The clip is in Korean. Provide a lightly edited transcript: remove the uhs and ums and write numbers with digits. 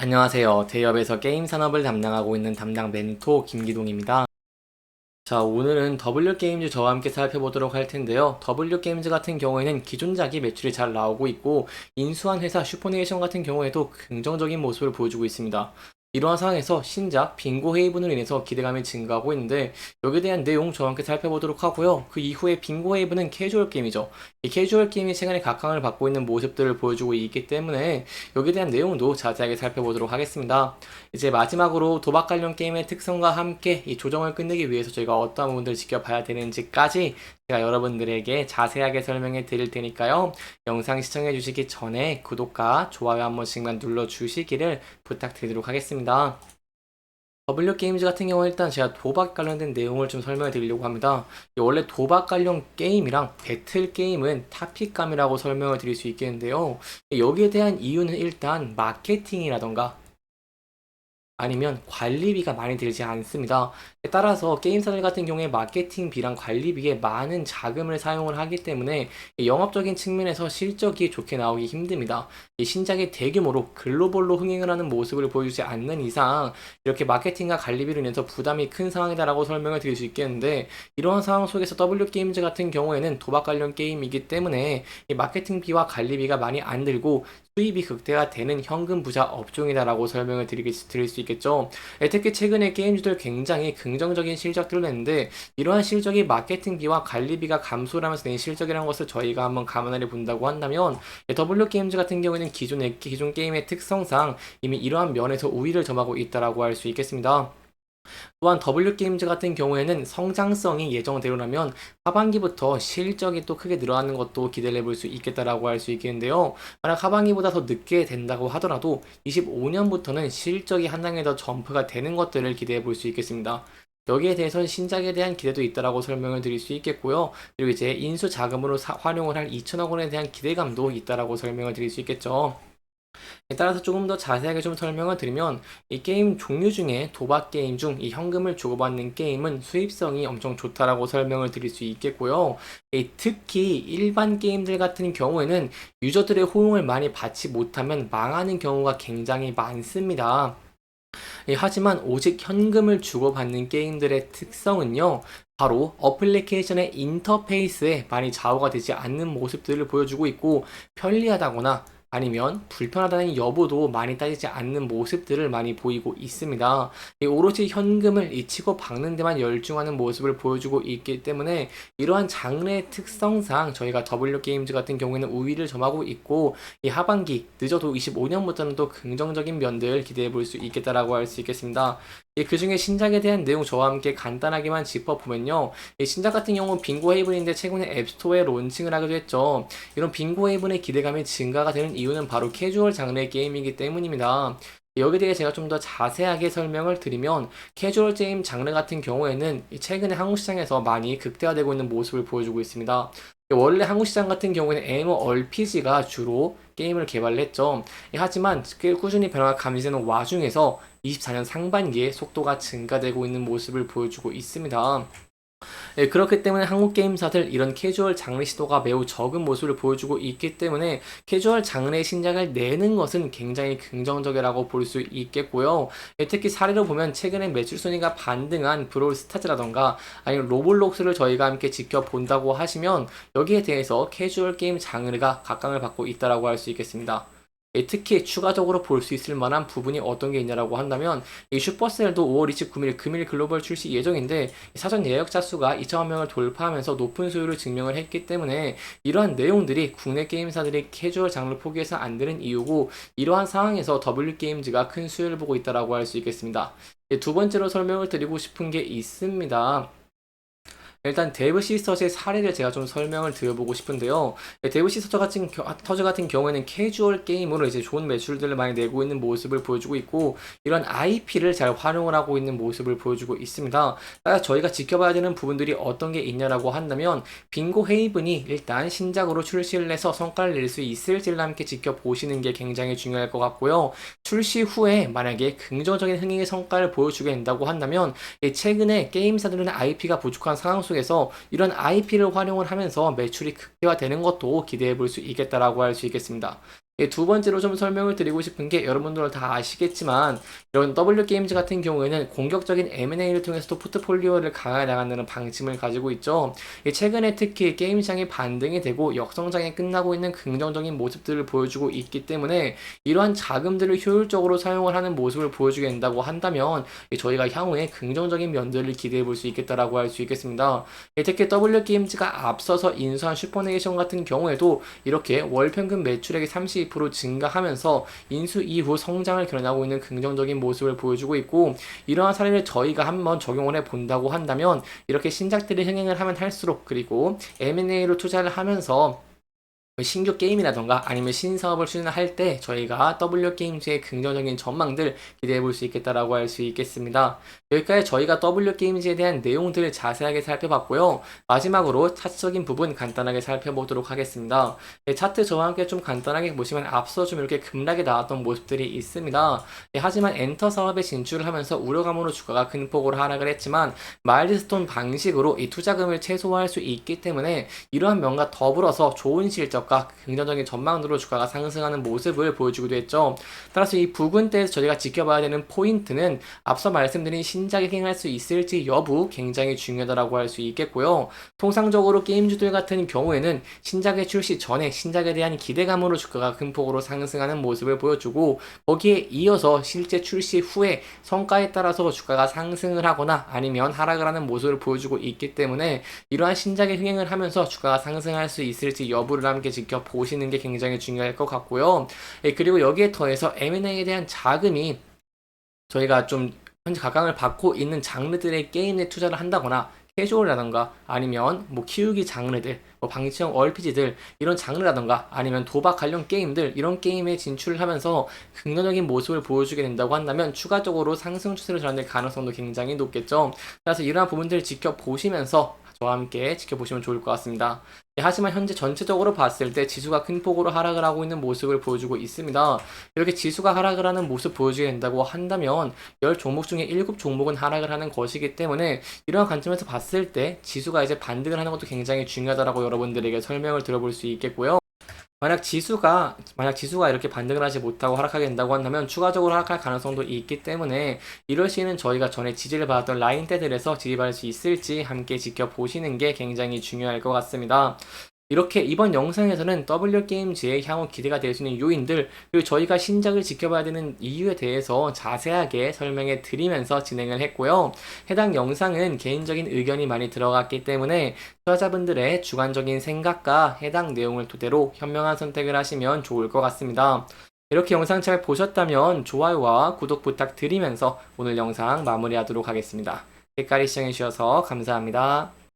안녕하세요. 대기업에서 게임 산업을 담당하고 있는 담당 멘토 김기동입니다. 자, 오늘은 W게임즈 저와 함께 살펴보도록 할 텐데요. W게임즈 같은 경우에는 기존작이 매출이 잘 나오고 있고, 인수한 회사 슈퍼네이션 같은 경우에도 긍정적인 모습을 보여주고 있습니다. 이러한 상황에서 신작 빙고 헤이븐으로 인해서 기대감이 증가하고 있는데, 여기에 대한 내용 저와 함께 살펴보도록 하고요. 그 이후에 빙고 헤이븐은 캐주얼 게임이죠. 이 캐주얼 게임이 최근에 각광을 받고 있는 모습들을 보여주고 있기 때문에 여기에 대한 내용도 자세하게 살펴보도록 하겠습니다. 이제 마지막으로 도박 관련 게임의 특성과 함께 이 조정을 끝내기 위해서 저희가 어떤 부분들을 지켜봐야 되는지까지 제가 여러분들에게 자세하게 설명해 드릴 테니까요. 영상 시청해 주시기 전에 구독과 좋아요 한 번씩만 눌러 주시기를 부탁드리도록 하겠습니다. W게임즈 같은 경우는 일단 제가 도박 관련된 내용을 좀 설명해 드리려고 합니다. 원래 도박 관련 게임이랑 배틀 게임은 타픽감이라고 설명을 드릴 수 있겠는데요. 여기에 대한 이유는 일단 마케팅이라던가 아니면 관리비가 많이 들지 않습니다. 따라서 게임사들 같은 경우에 마케팅비랑 관리비에 많은 자금을 사용을 하기 때문에 영업적인 측면에서 실적이 좋게 나오기 힘듭니다. 이 신작이 대규모로 글로벌로 흥행을 하는 모습을 보여주지 않는 이상 이렇게 마케팅과 관리비로 인해서 부담이 큰 상황이다라고 설명을 드릴 수 있겠는데, 이러한 상황 속에서 W게임즈 같은 경우에는 도박 관련 게임이기 때문에 이 마케팅비와 관리비가 많이 안 들고 수입이 극대화되는 현금 부자 업종이다라고 설명을 드릴 수 있겠죠. 특히 최근에 게임주들 굉장히 긍정적인 실적들을 냈는데, 이러한 실적이 마케팅비와 관리비가 감소를 하면서 낸 실적이라는 것을 저희가 한번 감안해 본다고 한다면, W게임즈 같은 경우에는 기존 게임의 특성상 이미 이러한 면에서 우위를 점하고 있다라고 할 수 있겠습니다. 또한 W게임즈 같은 경우에는 성장성이 예정대로라면 하반기부터 실적이 또 크게 늘어나는 것도 기대를 해볼 수 있겠다라고 할 수 있겠는데요. 만약 하반기보다 더 늦게 된다고 하더라도 25년부터는 실적이 한 단계 더 점프가 되는 것들을 기대해 볼 수 있겠습니다. 여기에 대해서는 신작에 대한 기대도 있다라고 설명을 드릴 수 있겠고요. 그리고 이제 인수 자금으로 활용을 할 2천억 원에 대한 기대감도 있다라고 설명을 드릴 수 있겠죠. 따라서 조금 더 자세하게 좀 설명을 드리면, 이 게임 종류 중에 도박 게임 중 이 현금을 주고받는 게임은 수입성이 엄청 좋다라고 설명을 드릴 수 있겠고요. 특히 일반 게임들 같은 경우에는 유저들의 호응을 많이 받지 못하면 망하는 경우가 굉장히 많습니다. 하지만 오직 현금을 주고받는 게임들의 특성은요, 바로 어플리케이션의 인터페이스에 많이 좌우가 되지 않는 모습들을 보여주고 있고, 편리하다거나 아니면 불편하다는 여부도 많이 따지지 않는 모습들을 많이 보이고 있습니다. 오로지 현금을 치고 박는 데만 열중하는 모습을 보여주고 있기 때문에 이러한 장르의 특성상 저희가 W게임즈 같은 경우에는 우위를 점하고 있고, 이 하반기 늦어도 25년부터는 또 긍정적인 면들 기대해 볼 수 있겠다라고 할 수 있겠습니다. 그 중에 신작에 대한 내용 저와 함께 간단하게만 짚어보면요. 이 신작 같은 경우는 빙고 헤이븐인데 최근에 앱스토어에 론칭을 하기도 했죠. 이런 빙고 헤이븐의 기대감이 증가가 되는 이유는 바로 캐주얼 장르의 게임이기 때문입니다. 여기에 대해 제가 좀 더 자세하게 설명을 드리면, 캐주얼 게임 장르 같은 경우에는 최근에 한국 시장에서 많이 극대화되고 있는 모습을 보여주고 있습니다. 원래 한국 시장 같은 경우에는 MMORPG가 주로 게임을 개발했죠. 하지만 꾸준히 변화가 감지되는 와중에서 24년 상반기에 속도가 증가되고 있는 모습을 보여주고 있습니다. 그렇기 때문에 한국 게임사들 이런 캐주얼 장르 시도가 매우 적은 모습을 보여주고 있기 때문에 캐주얼 장르의 신작을 내는 것은 굉장히 긍정적이라고 볼 수 있겠고요. 특히 사례로 보면 최근에 매출 순위가 반등한 브롤 스타즈라던가 아니면 로블록스를 저희가 함께 지켜본다고 하시면 여기에 대해서 캐주얼 게임 장르가 각광을 받고 있다라고 할 수 있겠습니다. 특히 추가적으로 볼 수 있을 만한 부분이 어떤 게 있냐라고 한다면, 이 슈퍼셀도 5월 29일 금일 글로벌 출시 예정인데 사전 예약자 수가 2천만 명을 돌파하면서 높은 수요를 증명을 했기 때문에 이러한 내용들이 국내 게임사들이 캐주얼 장르를 포기해서 안 되는 이유고, 이러한 상황에서 W게임즈가 큰 수요를 보고 있다라고 할 수 있겠습니다. 두 번째로 설명을 드리고 싶은 게 있습니다. 일단 데브 시스터즈의 사례를 제가 좀 설명을 드려보고 싶은데요. 데브 시스터즈 같은 경우에는 캐주얼 게임으로 이제 좋은 매출들을 많이 내고 있는 모습을 보여주고 있고, 이런 IP를 잘 활용을 하고 있는 모습을 보여주고 있습니다. 따라서 저희가 지켜봐야 되는 부분들이 어떤 게 있냐라고 한다면, 빙고 헤이븐이 일단 신작으로 출시를 해서 성과를 낼 수 있을지를 함께 지켜보시는 게 굉장히 중요할 것 같고요. 출시 후에 만약에 긍정적인 흥행의 성과를 보여주게 된다고 한다면, 최근에 게임사들은 IP가 부족한 상황 속에서 이런 IP를 활용을 하면서 매출이 극대화되는 것도 기대해 볼 수 있겠다라고 할 수 있겠습니다. 예, 두 번째로 좀 설명을 드리고 싶은 게 여러분들 다 아시겠지만 이런 W게임즈 같은 경우에는 공격적인 M&A를 통해서도 포트폴리오를 강화해 나가는 방침을 가지고 있죠. 예, 최근에 특히 게임 시장이 반등이 되고 역성장이 끝나고 있는 긍정적인 모습들을 보여주고 있기 때문에 이러한 자금들을 효율적으로 사용을 하는 모습을 보여주게 된다고 한다면 예, 저희가 향후에 긍정적인 면들을 기대해 볼 수 있겠다라고 할 수 있겠습니다. 예, 특히 W게임즈가 앞서서 인수한 슈퍼네이션 같은 경우에도 이렇게 월 평균 매출액이 32% 증가하면서 인수 이후 성장을 견인하고 있는 긍정적인 모습을 보여주고 있고, 이러한 사례를 저희가 한번 적용을 해 본다고 한다면 이렇게 신작들이 흥행을 하면 할수록, 그리고 M&A로 투자를 하면서 신규 게임이라던가 아니면 신사업을 추진할 때 저희가 W게임즈의 긍정적인 전망들 기대해 볼 수 있겠다라고 할 수 있겠습니다. 여기까지 저희가 W게임즈에 대한 내용들을 자세하게 살펴봤고요. 마지막으로 차트적인 부분 간단하게 살펴보도록 하겠습니다. 네, 차트 저와 함께 좀 간단하게 보시면 앞서 좀 이렇게 급락이 나왔던 모습들이 있습니다. 네, 하지만 엔터 사업에 진출을 하면서 우려감으로 주가가 큰 폭으로 하락을 했지만 마일드스톤 방식으로 이 투자금을 최소화할 수 있기 때문에 이러한 면과 더불어서 좋은 실적 긍정적인 전망으로 주가가 상승하는 모습을 보여주기도 했죠. 따라서 이 부근대에서 저희가 지켜봐야 되는 포인트는 앞서 말씀드린 신작이 행할 수 있을지 여부 굉장히 중요하다고 할 수 있겠고요. 통상적으로 게임주들 같은 경우에는 신작의 출시 전에 신작에 대한 기대감으로 주가가 큰 폭으로 상승하는 모습을 보여주고, 거기에 이어서 실제 출시 후에 성과에 따라서 주가가 상승을 하거나 아니면 하락을 하는 모습을 보여주고 있기 때문에 이러한 신작이 흥행을 하면서 주가가 상승할 수 있을지 여부를 함께 지켜보시는 게 굉장히 중요할 것 같고요. 예, 그리고 여기에 더해서 M&A에 대한 자금이 저희가 좀 현재 각광을 받고 있는 장르들의 게임에 투자를 한다거나 캐주얼이라던가 아니면 뭐 키우기 장르들, 뭐 방치형 RPG들 이런 장르라던가 아니면 도박 관련 게임들, 이런 게임에 진출을 하면서 긍정적인 모습을 보여주게 된다고 한다면 추가적으로 상승 추세를 전환될 가능성도 굉장히 높겠죠. 그래서 이러한 부분들을 지켜보시면서 저와 함께 지켜보시면 좋을 것 같습니다. 네, 하지만 현재 전체적으로 봤을 때 지수가 큰 폭으로 하락을 하고 있는 모습을 보여주고 있습니다. 이렇게 지수가 하락을 하는 모습 보여주게 된다고 한다면 10종목 중에 7종목은 하락을 하는 것이기 때문에 이러한 관점에서 봤을 때 지수가 이제 반등을 하는 것도 굉장히 중요하다라고 여러분들에게 설명을 드려볼 수 있겠고요. 만약 지수가 이렇게 반등을 하지 못하고 하락하게 된다고 한다면 추가적으로 하락할 가능성도 있기 때문에 이럴 시에는 저희가 전에 지지를 받았던 라인대들에서 지지받을 수 있을지 함께 지켜보시는 게 굉장히 중요할 것 같습니다. 이렇게 이번 영상에서는 W게임즈의 향후 기대가 될 수 있는 요인들, 그리고 저희가 신작을 지켜봐야 되는 이유에 대해서 자세하게 설명해 드리면서 진행을 했고요. 해당 영상은 개인적인 의견이 많이 들어갔기 때문에 투자자분들의 주관적인 생각과 해당 내용을 토대로 현명한 선택을 하시면 좋을 것 같습니다. 이렇게 영상 잘 보셨다면 좋아요와 구독 부탁드리면서 오늘 영상 마무리하도록 하겠습니다. 끝까지 시청해주셔서 감사합니다.